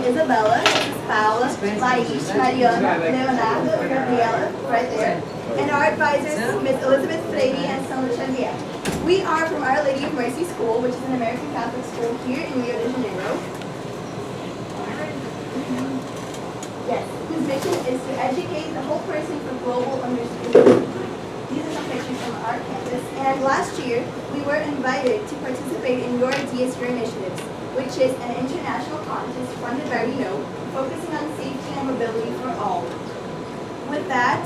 Isabella, this is Paula, Laish, Mariana, Leonardo, Gabriela, right there. And our advisors, Ms. Elizabeth Frady and Sandra Xavier. We are from Our Lady of Mercy School, which is an American Catholic school here in Rio de Janeiro. Yes, whose mission is to educate the whole person for global understanding. These are some pictures from our campus. And last year, we were invited to participate in Your Ideas, Your Initiatives, which is an international contest funded by Renault, focusing on safety and mobility for all. With that,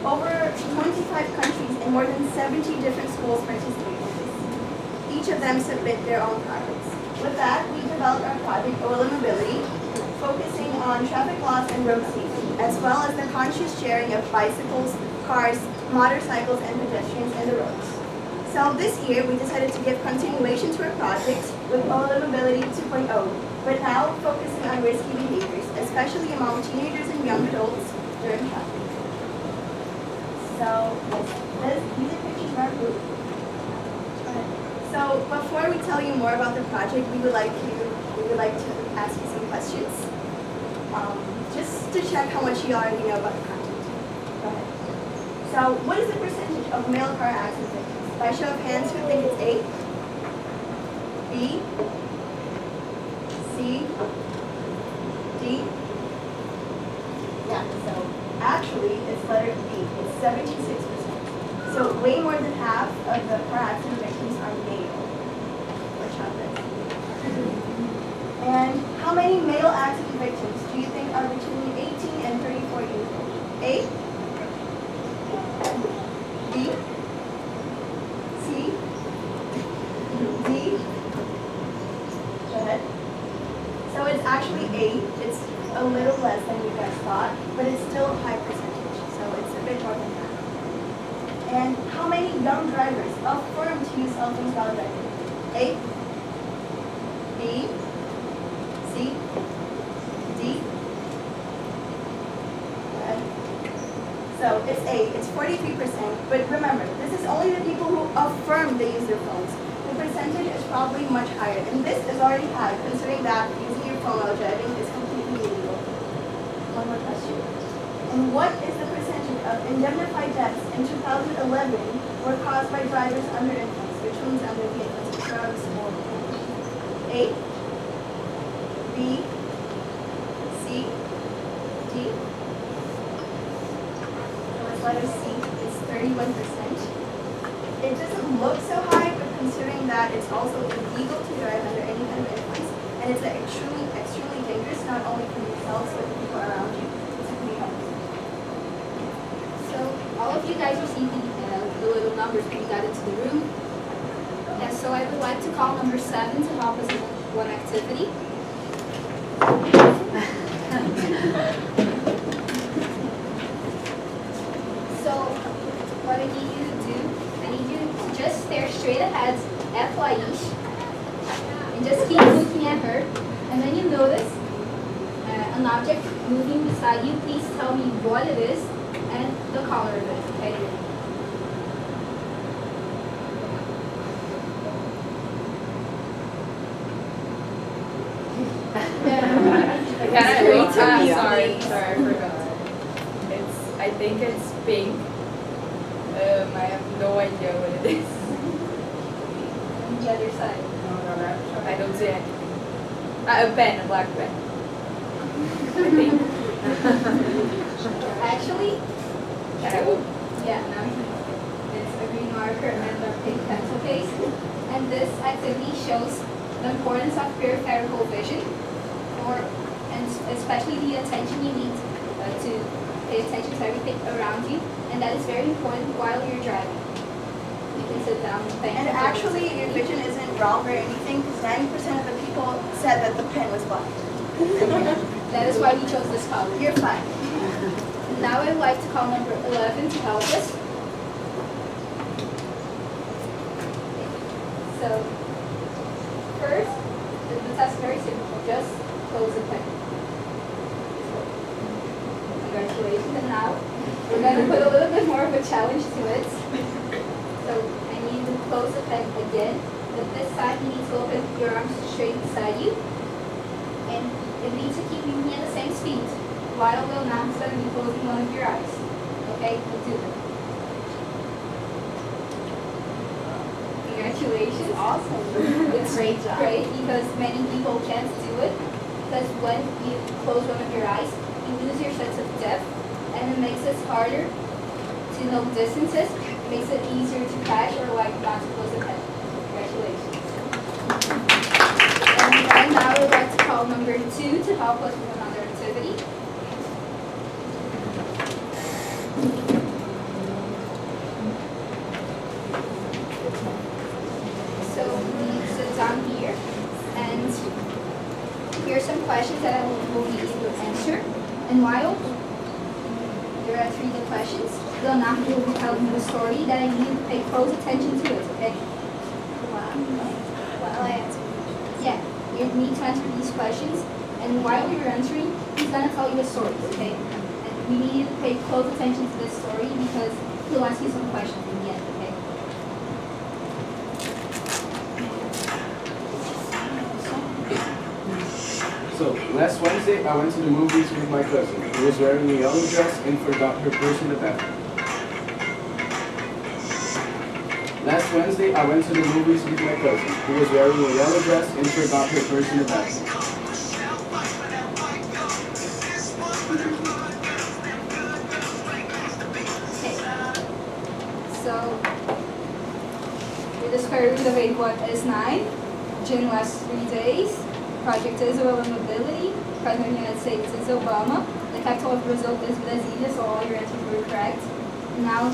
over 25 countries and more than 70 different schools participate in this. Each of them submit their own projects. With that, we developed our project, OLA Mobility, focusing on traffic laws and road safety, as well as the conscious sharing of bicycles, cars, motorcycles, and pedestrians in the roads. So this year, we decided to give continuation to our project with OLA Mobility 2.0, but now focusing on risky behaviors, especially among teenagers and young adults during traffic. So these are pictures of our group. So before we tell you more about the project, we would like to ask you some questions, just to check how much you already know about the content. Go ahead. So what is the percentage of male car accident victims? By show of hands, who think it's A, B, C, D? Yeah, so actually it's letter B, it's 76%. So way more than half of the car accident victims are male. Watch out this. And how many male accident victims do you think are between 18 and 34 years old? A, B, C, D? Go ahead. So it's actually A. It's a little less than you guys thought, but it's still a high percentage, so it's a bit more than that. And how many young drivers affirm to use cell phones while driving? A, B, C, D? Good. So it's A, it's 43%, but remember, this is only the people who affirm they use their phones. The percentage is probably much higher, and this is already high, considering that using your phone while driving is completely illegal. One more question. And what is the percentage of indemnified deaths in 2011 were caused by drivers under influence, which means under the influence of drugs or alcohol? A, B, C, D? So it's letter C, it's 31%. It doesn't look so high, but considering that it's also illegal to drive under any kind of influence, and it's extremely dangerous, not only for yourselves, but the people around you. It's a pretty helpful. So all of you guys received the little numbers when you got into the room. Yeah, so I would like to call number 7 to help us with one activity. So what I need you to do, I need you to just stare straight ahead at Laish and just keep looking at her. And when you notice an object moving beside you, please tell me what it is and the color of it, okay? Sorry, I forgot. I think it's pink. I have no idea what it is. On the other side. No, I don't see anything. A pen, a black pen. I think. Actually, Yeah. now it's a green marker and a pink pencil case. And this activity shows the importance of peripheral vision, and especially the attention you need to pay attention to everything around you, and that is very important while you're driving. You can sit down and think. And actually, your vision isn't wrong or anything, because 90% of the people said that the pen was black. That is why we chose this color. You're fine. Now I would like to call number 11 to help us. So, first, the test is very simple. Just close the pen. Congratulations. And now, we're going to put a little bit more of a challenge to it. So, I need you to close the pen again. But this time, you need to open your arms straight beside you. And It needs to keep moving at the same speed. While will not suddenly closing one of your eyes. Okay, we'll do it. Congratulations. Awesome. It's Great job. great because many people can't do it because when you close one of your eyes, you lose your sense of depth and it makes it harder to know distances. It makes it easier to crash or like not to close the head. Congratulations. And right now we'd like to call number 2 to help us with another activity. So we sit down here and here are some questions that I will need you to answer. And while you're answering the questions, Leonardo will be telling you a story that I need you to pay close attention to it, okay? While I answer. Yeah, you need to answer these questions. And while you're answering, he's going to tell you a story, okay? And we need you to pay close attention to this story because he'll ask you some questions in the end, okay? So, last Wednesday, I went to the movies with my cousin, who was wearing a yellow dress and forgot her purse in the bathroom. Last Wednesday, I went to the movies with my cousin, who was wearing a yellow dress and forgot her purse in the bathroom. Okay. So, the square root of 81 is 9. June lasts 3 days. Project Israel and Mobility. President of the United States is Obama. The capital of Brazil is Brasilia, so all your answers were correct. Now,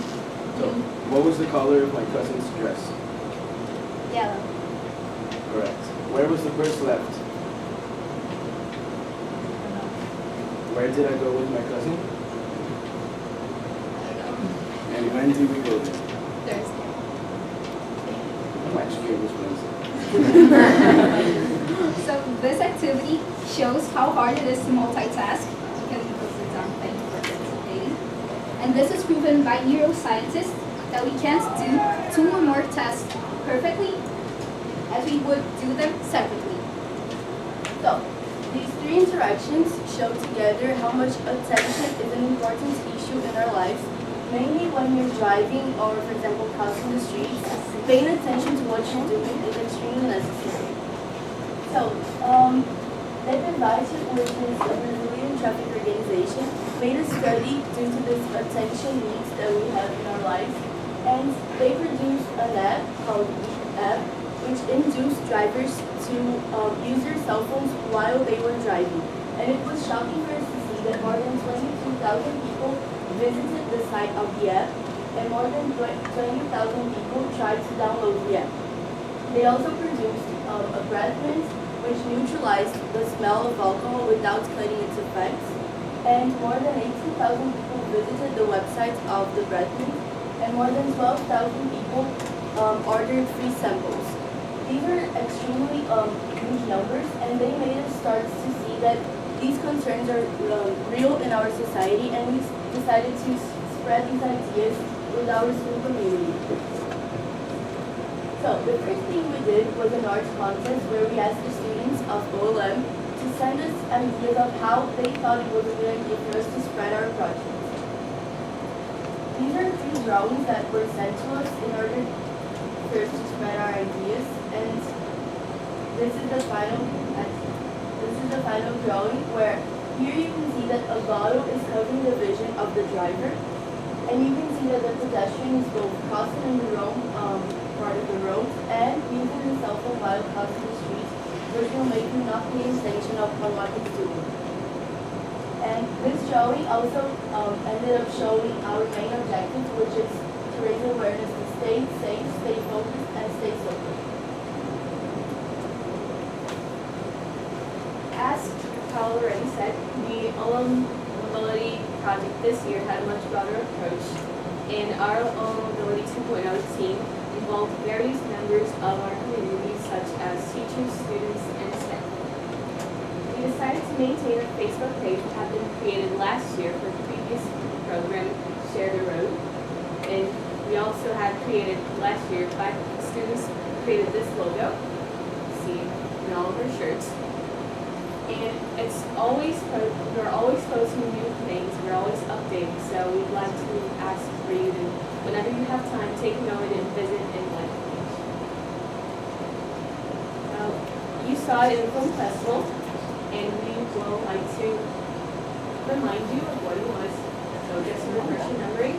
So, what was the color of my cousin's dress? Yellow. Correct. Where was the purse left? Where did I go with my cousin? And when did we go there? Thursday. I'm actually it was Wednesday. so this activity shows how hard it is to multitask. You can put it down. Thank you for participating. And this is proven by neuroscientists that we can't do 2 or more tasks perfectly as we would do them separately. So, these 3 interactions show together how much attention is an important issue in our lives, mainly when you're driving or, for example, crossing the streets. Paying attention to what you're doing is extremely necessary. So, Live Advisor, which is a Brazilian traffic organization, made a study due to this attention needs that we have in our lives, and they produced an app called Beep App, which induced drivers to use their cell phones while they were driving. And it was shocking for us to see that more than 22,000 people visited the site of the app, and more than 20,000 people tried to download the app. They also produced a breath mint, which neutralized the smell of alcohol without cutting its effects. And more than 18,000 people visited the website of the breath mint, and more than 12,000 people ordered free samples. These are extremely huge numbers, and they made us start to see that these concerns are real in our society, and we decided to spread these ideas with our school community. So the first thing we did was an arts contest where we asked the students of OLM to send us ideas of how they thought it was a good idea for us to spread our project. These are 3 drawings that were sent to us in order for us to spread our ideas, and this is the final drawing where here you can see that a bottle is covering the vision of the driver, and you can see that the pedestrian is both crossing in the wrong part of the road and using his cell phone while crossing the street, which will make him not pay attention on what he's doing. And this drawing also ended up showing our main objective, which is to raise awareness to stay safe, stay focused, and stay sober. As Paul already said, the OLM Mobility Project this year had a much broader approach, and our OLM Mobility 2.0 team involved various members of our community, such as teachers, students, and staff. We decided to maintain a Facebook page that had been created last year for the previous program, Share the Road, and we also had created last year, 5 students created this logo, you see in all of our shirts. And we're always posting new things, we're always updating, so we'd like to ask for you to, whenever you have time, take a moment and visit and like the page. You saw it in the film festival, and we will like to remind you of what it was. So just to refresh your memory.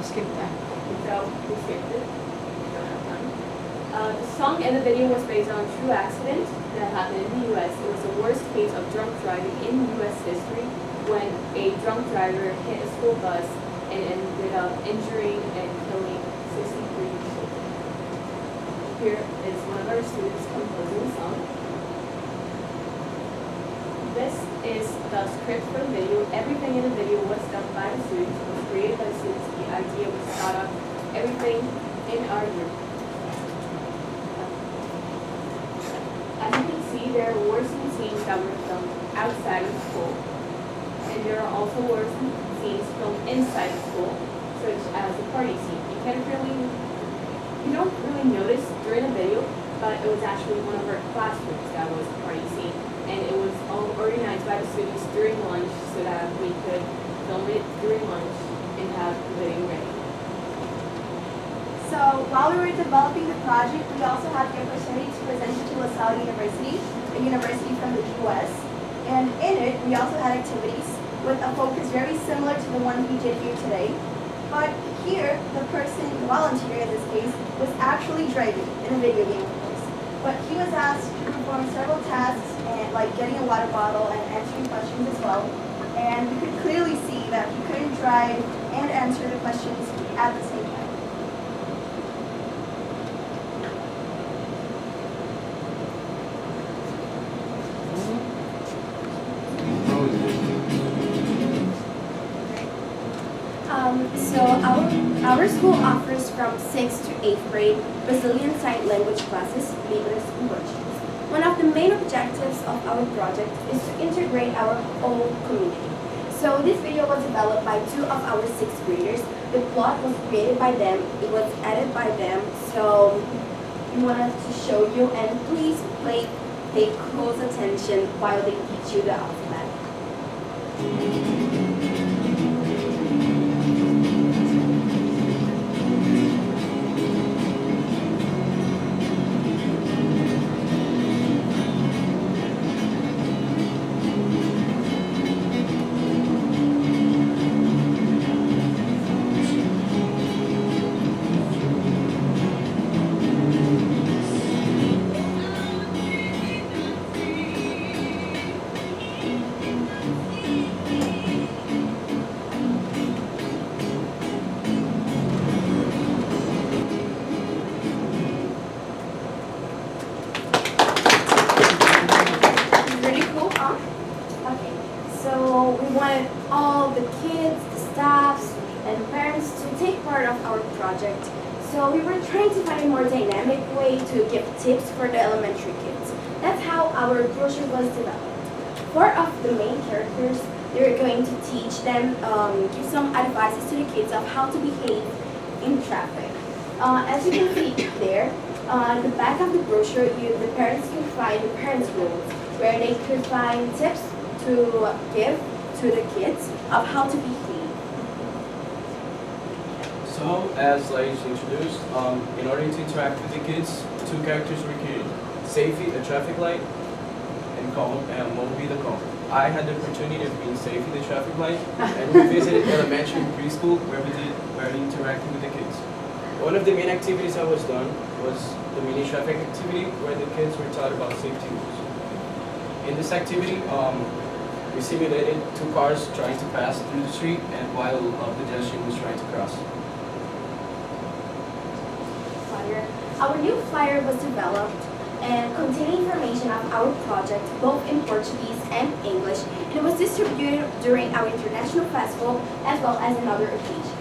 Skip that. So we skipped it. We don't have time. The song and the video was based on a true accident that happened in the U.S. It was the worst case of drunk driving in U.S. history when a drunk driver hit a school bus and ended up injuring and killing 63 children. Here is one of our students composing the song. This is the script for the video. Everything in the video was done by the students, was created by the students. The idea was thought up, everything in our group. As you can see, there were some scenes that were filmed outside of school. And there are also were some scenes filmed inside of school, such as the party scene. You don't really notice during the video, but it was actually one of our classrooms that was a party scene. And it was all organized by the students during lunch so that we could film it during lunch and have the video ready. So while we were developing the project, we also had the opportunity to present it to LaSalle University, a university from the US. And in it, we also had activities with a focus very similar to the one we did here today. But here, the volunteer in this case, was actually driving in a video game, of course. But he was asked to perform several tasks, and like getting a water bottle and answering questions as well. And we could clearly see that he couldn't drive and answer the questions at the same time. So our school offers from 6th to 8th grade Brazilian Sign Language classes, Libras and Portuguese. One of the main objectives of our project is to integrate our whole community. So this video was developed by 2 of our 6th graders. The plot was created by them, it was edited by them, so we wanted to show you, and please pay close attention while they teach you the alphabet. Pretty cool, huh? Okay, so we wanted all the kids, the staffs, and parents to take part of our project. So we were trying to find a more dynamic way to give tips for the elementary kids. That's how our brochure was developed. 4 of the main characters, they're going to teach them, give some advices to the kids of how to behave in traffic. As you can see there, on the back of the brochure, the parents can find the parents' rules, where they could find tips to give to the kids of how to behave. So, as Laish introduced, in order to interact with the kids, 2 characters were created. Safety, the traffic light, and Calm, and Moby the Calm. I had the opportunity of being Safety, the traffic light, and we visited elementary and preschool where we interacted with the kids. One of the main activities that was done was the mini traffic activity where the kids were taught about safety rules. In this activity, we simulated 2 cars trying to pass through the street and while a pedestrian was trying to cross. Our new flyer was developed and contained information of our project both in Portuguese and English, and it was distributed during our international festival as well as in other occasions.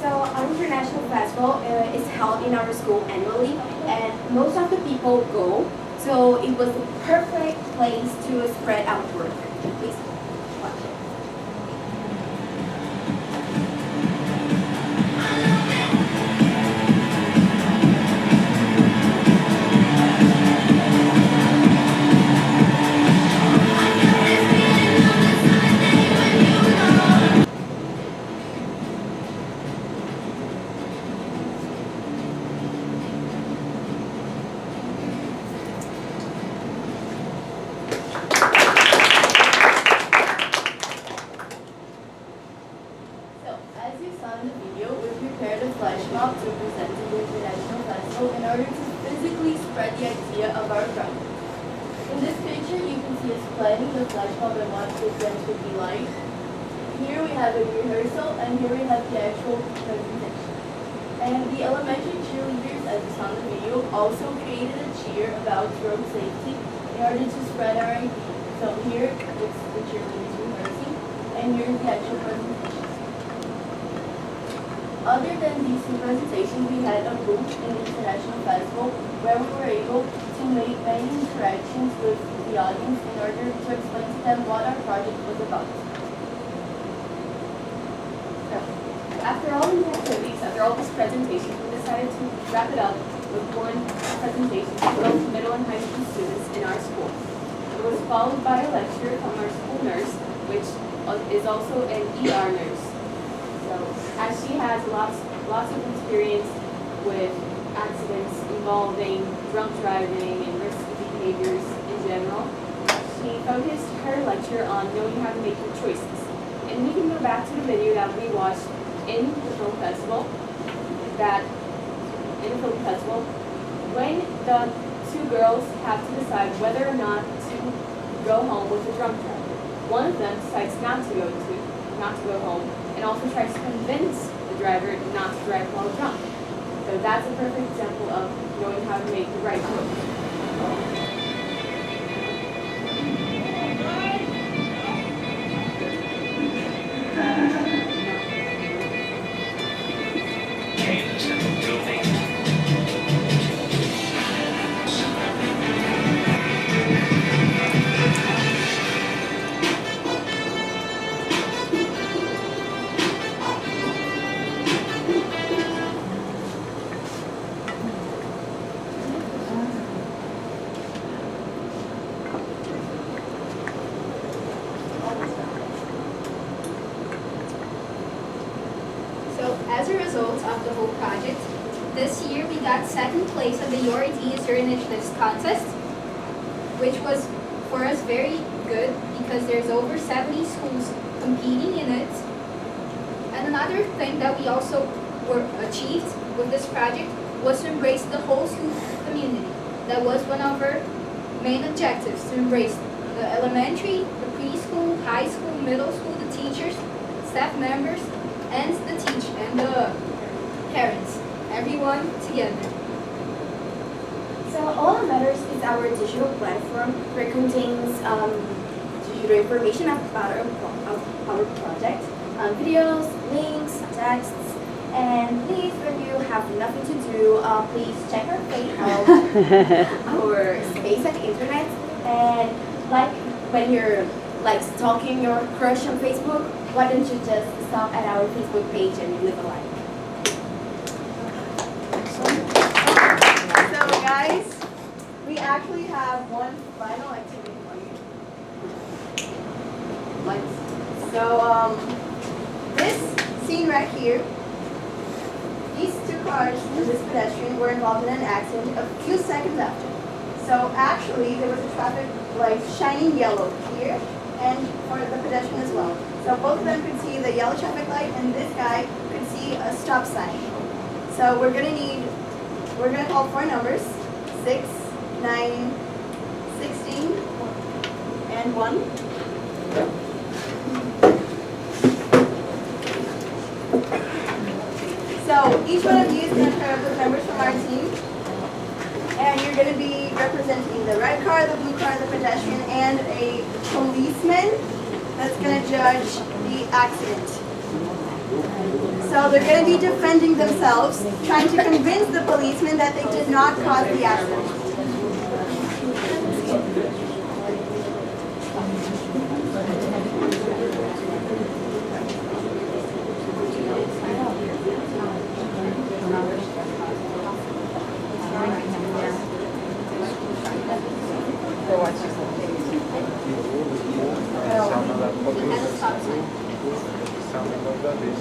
So our international festival is held in our school annually, and most of the people go. So it was the perfect place to spread out work. Please watch it. So, as you saw in the video, we prepared a flash mob to present to the International Festival in order to physically spread the idea of our project. In this picture, you can see us planning the flash mob and what the event would be like. Here we have a rehearsal, and here we have the actual presentation. And the elementary cheerleaders, as you saw in the video, also created a cheer about road safety in order to spread our idea. So here, it's the cheerleaders rehearsing, and here's the actual presentation. Other than these two presentations, we had a booth in the International Festival where we were able to make many interactions with the audience in order to explain to them what our project was about. So, after all these activities, after all these presentations, we decided to wrap it up with one presentation to both middle and high school students in our school. It was followed by a lecture from our school nurse, which is also an ER nurse. So, as she has lots of experience with accidents involving drunk driving and risky behaviors in general, she focused her lecture on knowing how to make your choices. And we can go back to the video that we watched in the film festival. When the two girls have to decide whether or not to go home with a drunk driver, one of them decides not to go home, and also tries to convince the driver not to drive while drunk. So that's a perfect example of knowing how to make the right choice. So as a result of the whole project, this year we got second place at the Your Ideas, Your Initiatives contest, which was for us very good because there's over 70 schools competing in it. And another thing that we also were achieved with this project was to embrace the whole school community. That was one of our main objectives, to embrace the elementary, the preschool, high school, middle school, the teachers, staff members, and the parents, everyone together. So all that matters is our digital platform, where it contains digital information about our project, videos, links, texts, and please, when you have nothing to do, please check our page our space at the internet, and like when you're like stalking your crush on Facebook, why don't you just stop at our Facebook page and leave a like. So guys, we actually have one final activity for you. So this scene right here, these two cars and this pedestrian were involved in an accident a few seconds after. So actually there was a traffic light shining yellow here and for the pedestrian as well. So both of them could see the yellow traffic light and this guy could see a stop sign. So we're gonna call four numbers, 6, 9, 16, and 1. So each one of you is going to pair up with members from our team. And you're going to be representing the red car, the blue car, the pedestrian, and a policeman that's going to judge the accident. So they're going to be defending themselves, trying to convince the policeman that they did not cause the accident. I've done this.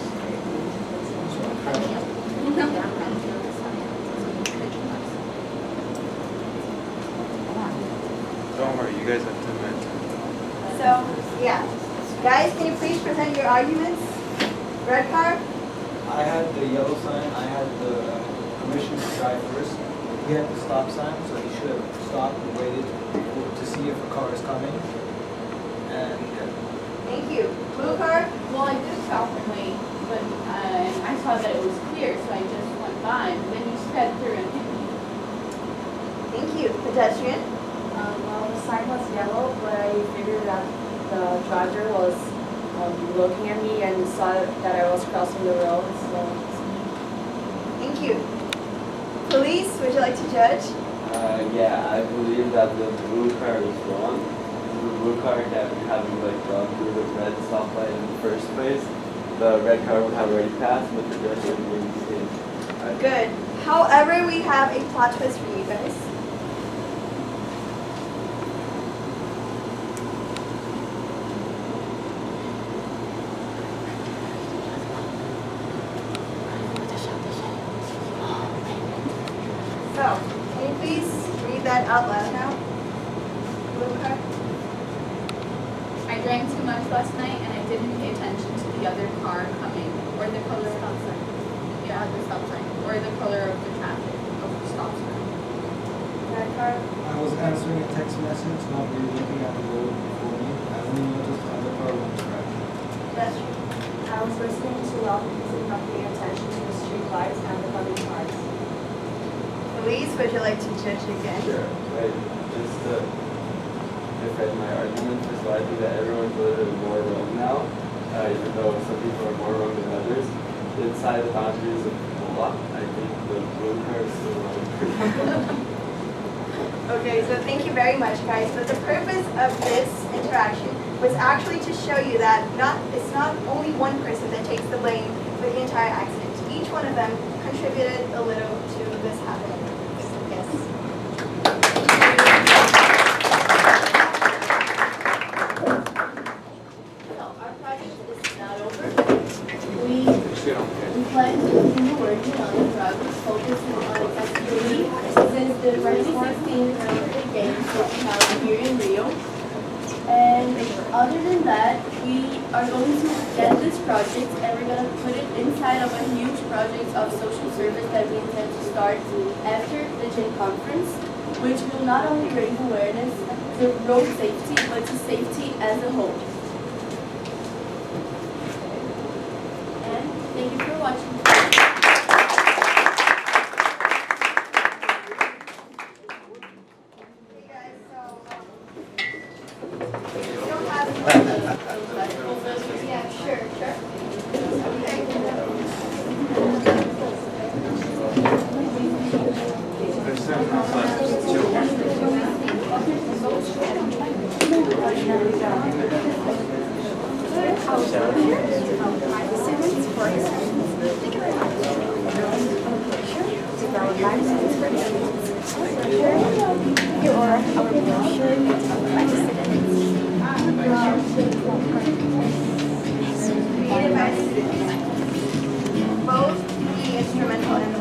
Don't worry, you guys have 10 minutes. So, yeah. Guys, can you please present your arguments? Red car? I had the yellow sign, I had the permission to drive first. He had the stop sign, so he should have stopped and waited to see if a car is coming. And Thank you. Blue car? Well, I did stop and wait, but I saw that it was clear, so I just went by. And then you sped through and hit me. Thank you. Pedestrian? Well, the sign was yellow, but I figured that the driver was looking at me and saw that I was crossing the road, so. Thank you. Police, would you like to judge? Yeah, I believe that the blue car is wrong. The blue car can't be having like gone through the red stoplight in the first place. The red car would have already passed, but the pedestrian would be Good. However, we have a plot twist for you guys. So, can you please read that out loud now? Blue car? I drank too much last night and I didn't pay attention to the other car coming, or the color stop sign. Yeah, the stop sign, or the color of the traffic, of the stop sign. Red car? I was answering a text message, not really looking at the road before me. I only noticed the other car went to crash. Pedestrian? I was listening to loud music, not paying attention to the street lights and the coming cars. Police, would you like to judge again? Sure. Right. Just to defend my argument, just so I think that everyone's a little bit more wrong now, even though some people are more wrong than others. Inside the boundaries of the law, I think the blue car is still wrong. Okay, so thank you very much, guys. But the purpose of this interaction was actually to show you that it's not only one person that takes the blame for the entire accident. Each one of them contributed a little to this happening. Yes. So, our project is not over. We plan to continue working on the project focusing on accessibility since the 2016 Olympic Games will be held here in Rio. And other than that, we are going to get this project and we're going to put it inside of a huge project of social service that we intend to start after the GIN conference, which will not only raise awareness to road safety, but to safety as a whole. And thank you for watching. Hey guys, so we don't have yeah, sure. Created by students. Both the instrumental and the